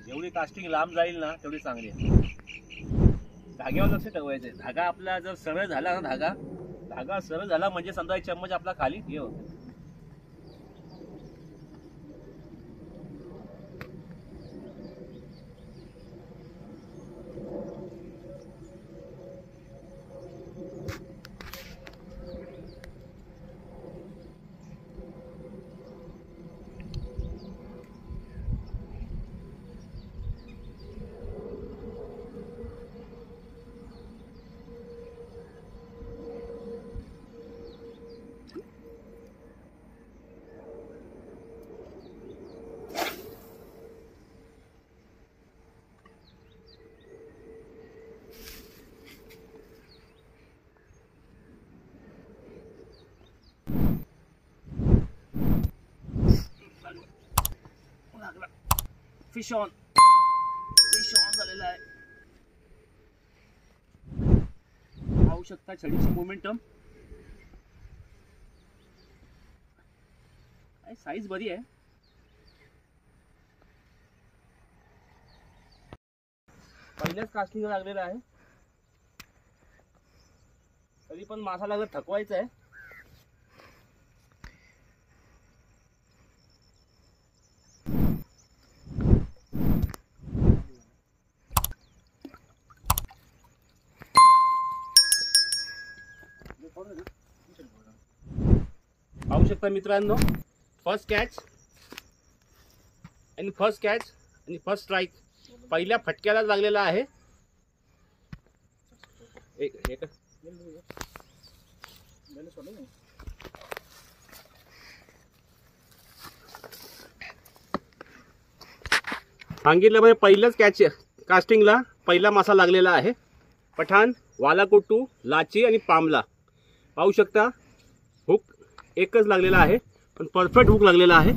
जेवढी कास्टिंग लांब जाईल ना तेवढी चांगली आहे. धाग्यावर लक्ष ठेवायचंय. धागा आपला जर सरळ झाला ना, धागा सरळ झाला म्हणजे समजा एक चम्मच आपला खाली हे होतं. फिश ऑन झालेला आहे. पाहू शकता छडीची मोमेंटम. साईज बरी आहे. पहिल्याच कास्टिंग लागलेला आहे. तरी पण मासाला जर थकवायचा आहे पाहू शकता मित्रांनो. फर्स्ट कॅच आणि फर्स्ट स्ट्राईक पहिल्या फटक्यालाच लागलेला आहे. सांगितल्यामुळे पहिल्याच कास्टिंगला पहिला मासा लागलेला आहे. पठाण, वालाकुट्टू, लाची आणि पामला. पाहू शकता हुक एकच लागलेला आहे पण परफेक्ट हुक लागलेला आहे.